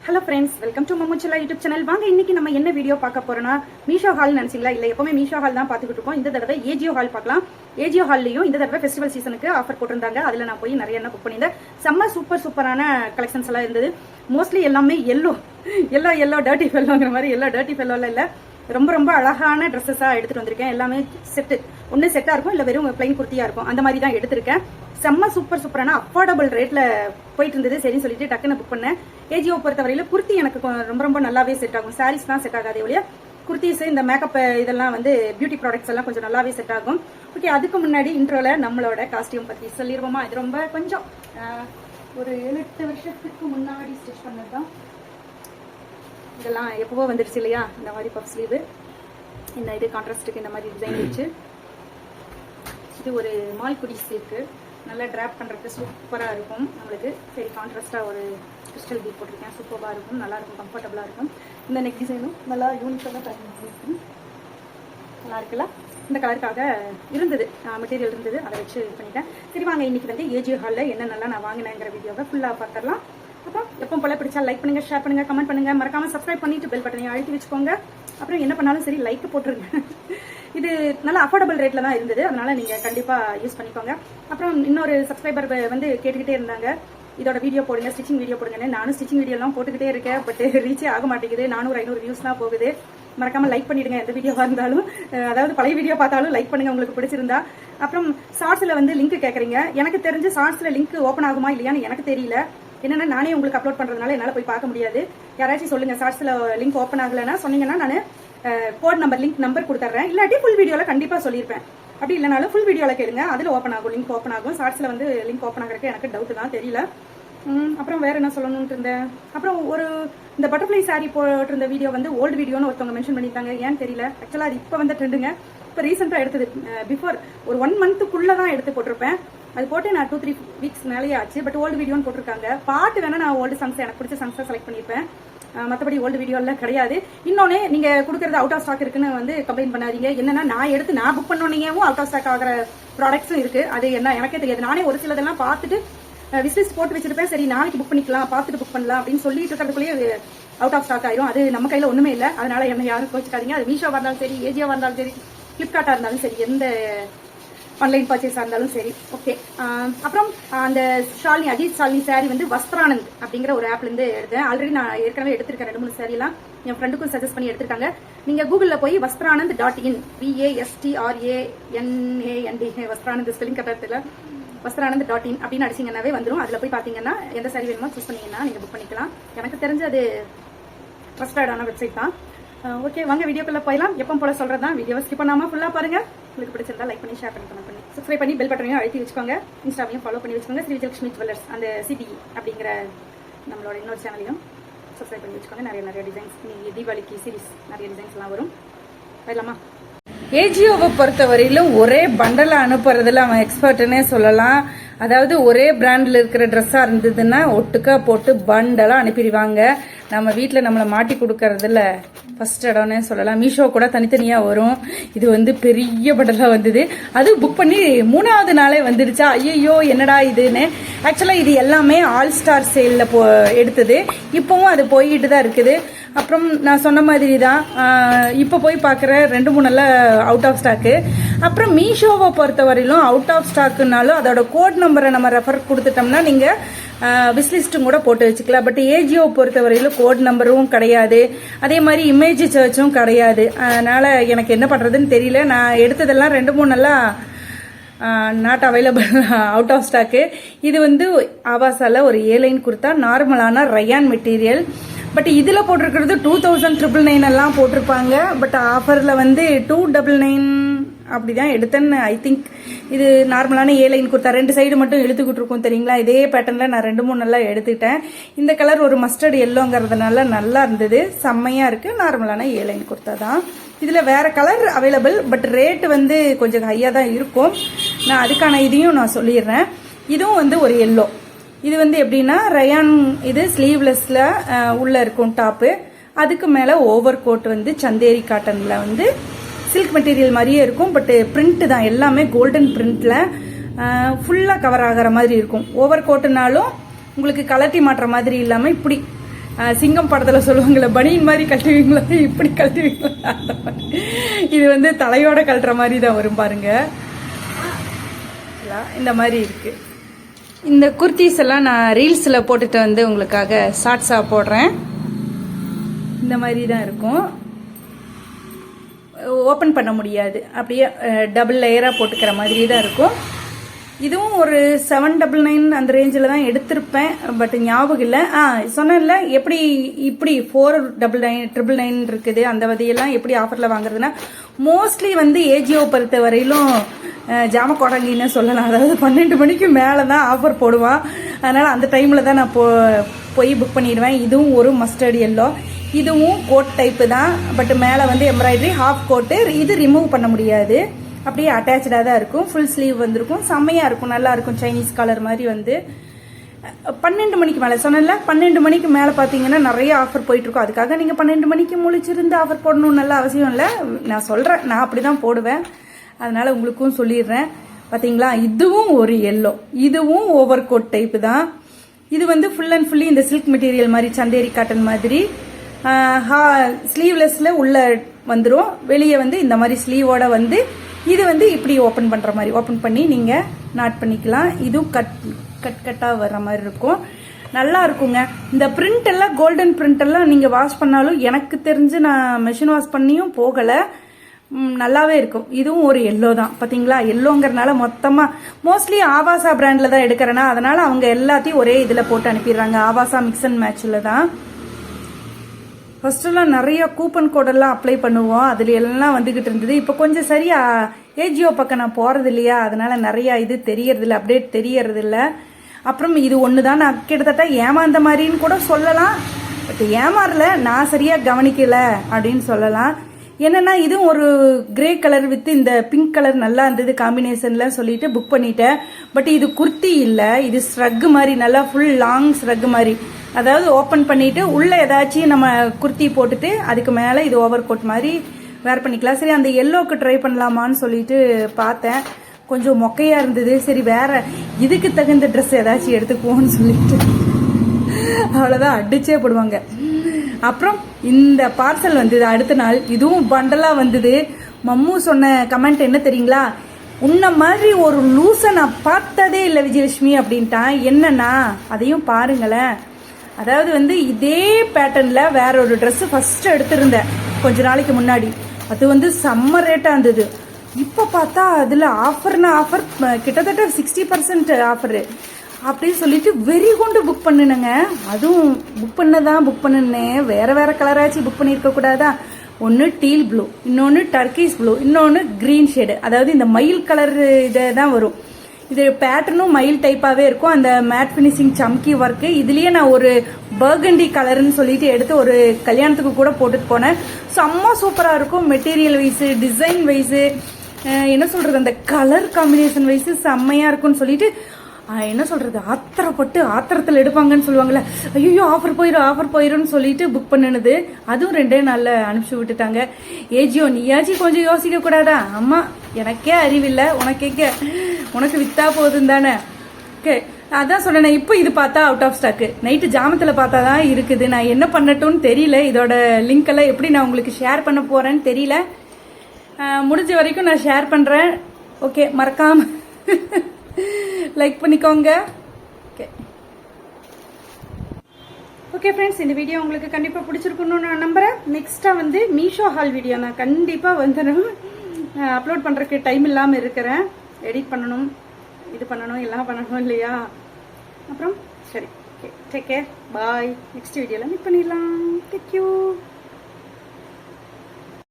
Hello friends, welcome to மமுச்சலா YouTube channel. வாங்க இன்னைக்கு நம்ம என்ன வீடியோ பார்க்க போறோம்னா, மீஷோ ஹால் நினைச்சீங்களா? இல்ல, எப்பவுமே மீஷோ ஹால் தான் பார்த்துக்கிட்டு இருக்கோம். இந்த தடவை ஏஜியோ ஹால் பார்க்கலாம். ஏஜியோ ஹால்லையும் இந்த தடவை ஃபெஸ்டிவல் சீசனுக்கு ஆஃபர் போட்டிருந்தாங்க. அதுல நான் போய் நிறைய என்ன புக் பண்ணியிருந்தேன். செம்ம சூப்பரான கலெக்ஷன்ஸ் எல்லாம் இருந்தது. மோஸ்ட்லி எல்லாமே எல்லோ டர்ட்டி ஃபெல்லோங்கிற மாதிரி. எல்லோ டர்ட்டி ஃபெல்லோல இல்ல, ரொம்ப அழகான ட்ரெஸ்ஸஸா எடுத்துட்டு வந்திருக்கேன். எல்லாமே செட்டு, ஒன்னு செட்டா இருக்கும், இல்ல வெறும் பிளைன் குர்த்தியா இருக்கும். அந்த மாதிரி தான் எடுத்திருக்கேன். செம்ம சூப்பரான அஃபோர்டபுள் ரேட்ல போயிட்டு இருந்தது. சரின்னு சொல்லிட்டு டக்குன்னு புக் பண்ணேன். ஏஜியோ பொறுத்தவரையில குர்த்தி எனக்கு ரொம்ப நல்லாவே செட் ஆகும். சாரீஸ் தான் செட் ஆகாதே ஒழிய குர்த்திஸ், இந்த மேக்கப் இதெல்லாம் வந்து பியூட்டி ப்ராடக்ட்ஸ் எல்லாம் கொஞ்சம் நல்லாவே செட் ஆகும். ஓகே, அதுக்கு முன்னாடி இன்ட்ரோல நம்மளோட காஸ்டியூம் பத்தி சொல்லிடுவோமா? இது ரொம்ப கொஞ்சம் ஒரு 7-8 வருஷத்துக்கு முன்னாடி ஸ்டிச் பண்ணதுதான். இதெல்லாம் எப்பவோ வந்துடுச்சு இல்லையா? இந்த மாதிரி பஃப் ஸ்லீவ், இந்த இது கான்ட்ராஸ்டுக்கு இந்த மாதிரி டிசைன் வச்சு, இது ஒரு மால்குடி சில்க்கு, நல்லா டிராப் பண்ணுறதுக்கு சூப்பராக இருக்கும் நம்மளுக்கு. சரி, கான்ட்ராஸ்டாக ஒரு கிறிஸ்டல் பீட் போட்டிருக்கேன். சூப்பராக இருக்கும், நல்லா இருக்கும், கம்ஃபர்டபுளாக இருக்கும். இந்த நெக் டிசைனும் நல்லா யூனிஃபார்மாக இருக்கும், நல்லா இருக்குல்ல? இந்த கலருக்காக இருந்தது, மெட்டீரியல் இருந்தது, அதை வச்சு இது பண்ணிட்டேன். சரி வாங்க, இன்னைக்கு வந்து ஏஜியோ ஹாலில் என்னென்னலாம் நான் வாங்கினேங்கிற வீடியோவை ஃபுல்லாக பார்த்துடலாம். அப்புறம் எப்போ போல பிடிச்சா லைக் பண்ணுங்க, ஷேர் பண்ணுங்க, கமெண்ட் பண்ணுங்க, மறக்காம சப்ஸ்கிரைப் பண்ணிட்டு பெல் பட்டனை அழுத்தி வச்சுக்கோங்க. அப்புறம் என்ன பண்ணாலும் சரி லைக் போட்டுருங்க. இது நல்ல அஃபோர்டபுள் ரேட்ல தான் இருந்தது, அதனால நீங்க கண்டிப்பா யூஸ் பண்ணிக்கோங்க. அப்புறம் இன்னொரு சப்ஸ்கிரைபர் வந்து கேட்டுக்கிட்டே இருந்தாங்க, இதோட வீடியோ போடுங்க, ஸ்டிச்சிங் வீடியோ போடுங்க. நானும் ஸ்டிச்சிங் வீடியோ எல்லாம் போட்டுக்கிட்டே இருக்கேன், பட் ரீச்சே ஆக மாட்டேங்குது. 400-500 வியூஸ் தான் போகுது. மறக்காம லைக் பண்ணிடுங்க, எந்த வீடியோவா இருந்தாலும். அதாவது பழைய வீடியோ பார்த்தாலும் லைக் பண்ணுங்க உங்களுக்கு பிடிச்சிருந்தா. அப்புறம் ஷார்ட்ஸ்ல வந்து லிங்க் கேட்கறீங்க. எனக்கு தெரிஞ்சு ஷார்ட்ஸ்ல லிங்க் ஓப்பன் ஆகுமா இல்லையான்னு எனக்கு தெரியல. என்னன்னா, நானே உங்களுக்கு அப்லோட் பண்றதுனால என்னால போய் பார்க்க முடியாது. யாராச்சும் சொல்லுங்க, ஷார்ட்ஸ்ல லிங்க் ஓப்பன் ஆகலைன்னா சொன்னீங்கன்னா நான் கோட் நம்பர், லிங்க் நம்பர் கொடுத்துறேன். இல்லாட்டி ஃபுல் வீடியோல கண்டிப்பா சொல்லியிருப்பேன். அப்படி இல்லைனாலும் ஃபுல் வீடியோல கேளுங்க, அதுல ஓப்பன் ஆகும், லிங்க் ஓப்பன் ஆகும். ஷார்ட்ஸ்ல வந்து லிங்க் ஓப்பன் ஆகிறதுக்கு எனக்கு டவுட் தான், தெரியல. அப்புறம் வேற என்ன சொல்லணும்னு இருந்தேன். அப்புறம் இந்த பட்டர்ஃப்ளை சாரி போட்டிருந்த வீடியோ வந்து ஓல்டு வீடியோன்னு ஒருத்தவங்க மென்ஷன் பண்ணியிருந்தாங்க. ஏன்னு தெரியல. ஆக்சுவலா அது இப்போ வந்து ட்ரெண்டுங்க. இப்போ ரீசெண்டா எடுத்தது, பிஃபோர் ஒரு 1 மந்த்துக்குள்ளதான் எடுத்து போட்டிருப்பேன். அது போட்டு நான் 2-3 வீக்ஸ் மேலேயே ஆச்சு. பட் ஓல்டு வீடியோன்னு போட்டிருக்காங்க. பாட்டு வேணா நான் ஓல்டு சாங்ஸ், எனக்கு பிடிச்ச சாங்ஸை செலக்ட் பண்ணியிருப்பேன். மற்றபடி ஓல்டு வீடியோலாம் கிடையாது. இன்னொன்னு, நீங்க கொடுக்கறது அவுட் ஆஃப் ஸ்டாக் இருக்குன்னு வந்து கம்ப்ளைண்ட் பண்ணாதீங்க. என்னன்னா, நான் புக் பண்ணோன்னேவும் அவுட் ஆஃப் ஸ்டாக் ஆகிற ப்ராடக்ட்ஸும் இருக்கு. அது என்ன எனக்கே தெரியாது. நானே ஒரு சிலதெல்லாம் பார்த்துட்டு விஸ்லிஸ்ட் போட்டு வச்சிருப்பேன். சரி, நாளைக்கு புக் பண்ணிக்கலாம், பார்த்துட்டு புக் பண்ணலாம் அப்படின்னு சொல்லிட்டு இருக்கிறதுக்குள்ளேயே அவுட் ஆஃப் ஸ்டாக் ஆயிரும். அது நம்ம கையில ஒண்ணுமே இல்லை. அதனால என்ன யாரும் கோச்சிக்காதீங்க. அது மீஷோவா இருந்தாலும் சரி, ஏஜியோவா இருந்தாலும் சரி, பிளிப்கார்ட்டா இருந்தாலும் சரி, எந்த ஆன்லைன் பர்ச்சேஸா இருந்தாலும் சரி. ஓகே, அப்புறம் அந்த ஷாலினி, அஜித் ஷாலினி சாரி வந்து வஸ்திரானந்த் அப்படிங்கிற ஒரு ஆப்ல இருந்து எடுத்தேன். ஆல்ரெடி நான் ஏற்கனவே எடுத்திருக்கேன் 2-3 சாரி எல்லாம். என் ஃப்ரெண்டுக்கும் சஜஸ்ட் பண்ணி எடுத்திருக்காங்க. நீங்க கூகுள்ல போய் வஸ்திரானந்த்.in, VASTRANAND, வஸ்திரானந்த் ஸ்பெல்லிங் கரெக்டா வஸ்திரானந்த்.in அப்படின்னு அடிச்சீங்கன்னாவே வந்துடும். அதுல போய் பாத்தீங்கன்னா எந்த சாரி வேணுமோ சூஸ் பண்ணீங்கன்னா நீங்க புக் பண்ணிக்கலாம். எனக்கு தெரிஞ்ச அது ட்ரஸ்டடான வெப்சைட் தான். ஓகே, வாங்க வீடியோக்குள்ள போயிடலாம். எப்போ போல சொல்றதுதான், வீடியோவை ஸ்கிப் பண்ணாம ஃபுல்லா பாருங்க. உங்களுக்கு பிடிச்சிருந்தா லைக் பண்ணி, ஷேர் பண்ணி, கமெண்ட் பண்ணி, சப்ஸ்கிரைப் பண்ணி பெல் பட்டனையும் அழுத்தி வச்சுக்கோங்க. இன்ஸ்டாவையும் ஃபாலோ பண்ணி வச்சுக்கோங்க. ஸ்ரீ விஜயலட்சுமி ஜுவல்லர்ஸ், அந்த CBE அப்படிங்கிற நம்மளோட இன்னொரு சேனலையும் சப்ஸ்கிரைப் பண்ணி வச்சுக்கோங்க. நிறைய டிசைன்ஸ், தீபாவளிக்கு சீரீஸ் நிறைய டிசைன்ஸ் எல்லாம் வரும். போயிடலாமா? ஏஜியோவை பொறுத்தவரையிலும் ஒரே பண்டலை அனுப்புறதுல அவன் எக்ஸ்பர்ட்னே சொல்லலாம். அதாவது ஒரே பிராண்ட்ல இருக்கிற ட்ரெஸ்ஸா இருந்ததுன்னா ஒட்டுக்கா போட்டு பண்டலா அனுப்பிடுவாங்க. நம்ம வீட்டில் நம்மளை மாட்டி கொடுக்கறதுல ஃபர்ஸ்ட் இடம்னே சொல்லலாம். மீஷோ கூட தனித்தனியா வரும். இது வந்து பெரிய பண்டலா வந்தது. அது புக் பண்ணி 3வது நாளே வந்துடுச்சா. ஐயோ என்னடா இதுன்னு. ஆக்சுவலா இது எல்லாமே ஆல் ஸ்டார் சேல்ல எடுத்தது. இப்பவும் அது போயிட்டு தான் இருக்குது. அப்புறம் நான் சொன்ன மாதிரி தான், இப்போ போய் பார்க்குற 2-3 நாளில் அவுட் ஆஃப் ஸ்டாக்கு. அப்புறம் மீஷோவை பொறுத்தவரையிலும் அவுட் ஆஃப் ஸ்டாக்குனாலும் அதோட கோட் நம்பரை நம்ம ரெஃபர் கொடுத்துட்டோம்னா நீங்கள் விஸ்லிஸ்ட்டும் கூட போட்டு வச்சுக்கலாம். பட் ஏஜியோவை பொறுத்தவரையிலும் கோட் நம்பரும் கிடையாது, அதே மாதிரி இமேஜ் சர்ச்சும் கிடையாது. அதனால் எனக்கு என்ன பண்ணுறதுன்னு தெரியல. நான் எடுத்ததெல்லாம் 2-3 நாளாக not available, out of stock. இது வந்து ஆவாசால ஒரு ஏலைன் கொடுத்தா நார்மலான ரயான் மெட்டீரியல். பட் இதுல போட்டிருக்கிறது 2999 எல்லாம் போட்டிருப்பாங்க. பட் ஆஃபர்ல வந்து 299 அப்படிதான் எடுத்தேன்னு ஐ திங்க். இது நார்மலான ஏலைன் கொடுத்தா 2 சைடு மட்டும் இழுத்துக்கிட்டு இருக்கும் தெரியுங்களா. இதே பேட்டர்ன்ல நான் 2-3 நல்லா எடுத்துட்டேன். இந்த கலர் ஒரு மஸ்டர்ட் எல்லோங்கிறதுனால நல்லா இருந்தது, செம்மையா இருக்கு. நார்மலான ஏலைன் கொடுத்தா தான். இதுல வேற கலர் அவைலபிள், பட் ரேட் வந்து கொஞ்சம் ஹையா தான் இருக்கும். நான் அதுக்கான இதையும் நான் சொல்லிடுறேன். இதுவும் வந்து ஒரு எல்லோ. இது வந்து எப்படின்னா ரயான், இது ஸ்லீவ்லெஸ்ல உள்ள இருக்கும் டாப்பு. அதுக்கு மேல ஓவர் கோட் வந்து சந்தேரி காட்டன்ல வந்து சில்க் மெட்டீரியல் மாதிரியே இருக்கும். பட் பிரிண்ட் தான், எல்லாமே கோல்டன் பிரிண்ட்ல ஃபுல்லா கவர் ஆகிற மாதிரி இருக்கும். ஓவர் கோட்டுனாலும் உங்களுக்கு கலட்டி மாட்டுற மாதிரி இல்லாம இப்படி சிங்கம் படத்தில் சொல்லுவாங்களே பனியின் மாதிரி கழட்டுவீங்களா இப்படி கழட்டுவீங்களா அந்த மாதிரி. இது வந்து தலையோட கழட்டுற மாதிரி தான் வரும் பாருங்க. இந்த மாதிரி இருக்கு. இந்த குர்த்திஸ் எல்லாம் நான் ரீல்ஸில் போட்டுட்டு வந்து உங்களுக்காக ஷார்ட்ஸாக போடுறேன். இந்த மாதிரி தான் இருக்கும். ஓப்பன் பண்ண முடியாது, அப்படியே டபுள் லேயராக போட்டுக்கிற மாதிரி தான் இருக்கும். இதுவும் ஒரு 799 அந்த ரேஞ்சில் தான் எடுத்திருப்பேன், பட் ஞாபகம் இல்லை. சொன்னேன்ல எப்படி இப்படி 499 999 இருக்குது. அந்த வதையெல்லாம் எப்படி ஆஃபரில் வாங்குறதுன்னா மோஸ்ட்லி வந்து ஏஜியோ பொறுத்த வரையிலும் ஜாம கொடங்கின்னு சொல்லலாம். அதாவது 12 மணிக்கு மேலே தான் ஆஃபர் போடுவான். அதனால் அந்த டைமில் தான் நான் போய் புக் பண்ணிடுவேன். இதுவும் ஒரு மஸ்டர்ட் எல்லோ. இதுவும் கோட் டைப்பு தான், பட் மேலே வந்து எம்ப்ராய்டரி ஹாஃப் கோட்டு. இது ரிமூவ் பண்ண முடியாது, அப்படியே அட்டாச்சாக தான் இருக்கும். ஃபுல் ஸ்லீவ் வந்திருக்கும், செம்மையாக இருக்கும், நல்லா இருக்கும். சைனீஸ் காலர் மாதிரி வந்து 12 மணிக்கு மேலே சொன்னல, 12 மணிக்கு மேலே பார்த்தீங்கன்னா நிறைய ஆஃபர் போயிட்டுருக்கும். அதுக்காக நீங்கள் 12 மணிக்கு முழிச்சிருந்து ஆஃபர் போடணும் நல்ல அவசியம் இல்லை. நான் சொல்கிறேன், நான் அப்படி தான் போடுவேன், அதனால் உங்களுக்கும் சொல்லிடுறேன். பார்த்தீங்களா, இதுவும் ஒரு எல்லோ, இதுவும் ஓவர் கோட் டைப்பு தான். இது வந்து ஃபுல் அண்ட் ஃபுல்லி இந்த சில்க் மெட்டீரியல் மாதிரி, சந்தேரி காட்டன் மாதிரி. ஸ்லீவ்லெஸ்ல உள்ள வந்துடும், வெளியே வந்து இந்த மாதிரி ஸ்லீவோட வந்து இது வந்து இப்படி ஓப்பன் பண்ணுற மாதிரி ஓப்பன் பண்ணி நீங்கள் நாட் பண்ணிக்கலாம். இதுவும் கட்டாக வர்ற மாதிரி இருக்கும், நல்லா இருக்குங்க. இந்த பிரிண்ட் எல்லாம் கோல்டன் பிரிண்ட் எல்லாம் நீங்கள் வாஷ் பண்ணாலும் எனக்கு தெரிஞ்சு நான் மெஷின் வாஷ் பண்ணியும் போகலை, நல்லாவே இருக்கும். இதுவும் ஒரு எல்லோ தான். பார்த்தீங்களா, எல்லோங்கிறனால மொத்தமாக மோஸ்ட்லி ஆவாசா பிராண்டில் தான் எடுக்கிறேன்னா அதனால அவங்க எல்லாத்தையும் ஒரே இதில் போட்டு அனுப்பிடுறாங்க. ஆவாசா மிக்ஸ் அண்ட் மேட்சில் தான். ஃபர்ஸ்டெல்லாம் நிறைய கூப்பன் கோடெல்லாம் அப்ளை பண்ணுவோம், அதில் எல்லாம் வந்துக்கிட்டு இருந்தது. இப்போ கொஞ்சம் சரியா ஏஜியோ பக்கம் நான் போகிறது இல்லையா, அதனால நிறையா இது தெரியறதில்ல, அப்டேட் தெரியறதில்ல. அப்புறம் இது ஒன்று தான் நான் கிட்டத்தட்ட ஏமாந்த மாதிரின்னு கூட சொல்லலாம், பட் ஏமாறல, நான் சரியாக கவனிக்கல அப்படின்னு சொல்லலாம். என்னன்னா இதுவும் ஒரு கிரே கலர் வித் இந்த பிங்க் கலர் நல்லா இருந்தது காம்பினேஷன்ல சொல்லிட்டு புக் பண்ணிட்டேன். பட் இது குர்த்தி இல்லை, இது ஸ்ரக் மாதிரி, நல்லா ஃபுல் லாங் ஸ்ரக் மாதிரி. அதாவது ஓப்பன் பண்ணிட்டு உள்ள ஏதாச்சும் நம்ம குர்த்தி போட்டுட்டு அதுக்கு மேலே இது ஓவர் கோட் மாதிரி வேர் பண்ணிக்கலாம். சரி, அந்த எல்லோக்கு ட்ரை பண்ணலாமான்னு சொல்லிட்டு பார்த்தேன், கொஞ்சம் மொக்கையா இருந்தது. சரி, வேற இதுக்கு தகுந்த ட்ரெஸ் ஏதாச்சும் எடுத்துக்குவோம்னு சொல்லிட்டு அவ்வளோதான், அடிச்சே போடுவாங்க. அப்புறம் இந்த பார்சல் வந்தது அடுத்த நாள், இதுவும் பண்டலா வந்தது. மம்மு சொன்ன கமெண்ட் என்ன தெரியுங்களா, உன்ன மாதிரி ஒரு லூசை நான் பார்த்ததே இல்லை விஜயலட்சுமி அப்படின்ட்டான். என்னன்னா அதையும் பாருங்களேன். அதாவது வந்து இதே பேட்டர்ன்ல வேற ஒரு ட்ரெஸ் ஃபர்ஸ்ட் எடுத்திருந்தேன் கொஞ்ச நாளைக்கு முன்னாடி, அது வந்து செம்ம ரேட்டா இருந்தது. இப்ப பார்த்தா அதுல ஆஃபர்னா ஆஃபர், கிட்டத்தட்ட 60% ஆஃபரு அப்படின்னு சொல்லிட்டு வெறி கொண்டு புக் பண்ணுனேங்க. அதுவும் புக் பண்ணுனேன், வேற வேற கலராச்சும் புக் பண்ணியிருக்க கூடாதா. ஒன்று டீல் ப்ளூ, இன்னொன்று டர்க்கிஸ் ப்ளூ, இன்னொன்று கிரீன் ஷேடு. அதாவது இந்த மயில் கலர் இதை தான் வரும். இது பேட்டர்னும் மயில் டைப்பாகவே இருக்கும். அந்த மேட் ஃபினிஷிங் சம்கி ஒர்க்கு. இதுலேயே நான் ஒரு பர்கண்டி கலர்னு சொல்லிட்டு எடுத்து ஒரு கல்யாணத்துக்கு கூட போட்டுட்டு போனேன். செம்ம சூப்பராக இருக்கும். மெட்டீரியல் வைஸு, டிசைன் வைஸு, என்ன சொல்கிறது, அந்த கலர் காம்பினேஷன் வைஸு செம்மையாக இருக்கும்னு சொல்லிட்டு என்ன சொல்கிறது, ஆத்திரத்தில் எடுப்பாங்கன்னு சொல்லுவாங்கள்ல, ஐயோ ஆஃபர் போயிடும்னு சொல்லிட்டு புக் பண்ணினது. அதுவும் 2 நாளில் அனுப்பிச்சி விட்டுட்டாங்க. ஏஜியோ நீயாச்சும் கொஞ்சம் யோசிக்க கூடாதா? அம்மா எனக்கே அறிவில்லை, உனக்கு வித்தா போதும் தானே. ஓகே, அதான் சொன்னேன். இப்போ இது பார்த்தா அவுட் ஆஃப் ஸ்டாக்கு. நைட்டு ஜாமத்தில் பார்த்தா தான் இருக்குது. நான் என்ன பண்ணட்டும்னு தெரியல. இதோட லிங்க் எல்லாம் எப்படி நான் உங்களுக்கு ஷேர் பண்ண போகிறேன்னு தெரியல. முடிஞ்ச வரைக்கும் நான் ஷேர் பண்ணுறேன். ஓகே, மறக்காம லைக் பண்ணிக்கோங்க. ஓகே ஃப்ரெண்ட்ஸ், இந்த வீடியோ உங்களுக்கு கண்டிப்பாக பிடிச்சிருக்குன்னு நான் நம்புகிறேன். நெக்ஸ்ட்டாக வந்து மீஷோ ஹால் வீடியோ நான் கண்டிப்பாக வந்துடும். அப்லோட் பண்ணுறதுக்கு டைம் இல்லாமல் இருக்கிறேன், எடிட் பண்ணணும், இது பண்ணணும், எல்லாம் பண்ணணும் இல்லையா. அப்புறம் சரி, ஓகே, டேக் கேர், பாய். நெக்ஸ்ட் வீடியோவில் மீட் பண்ணிடலாம். தேங்க்யூ.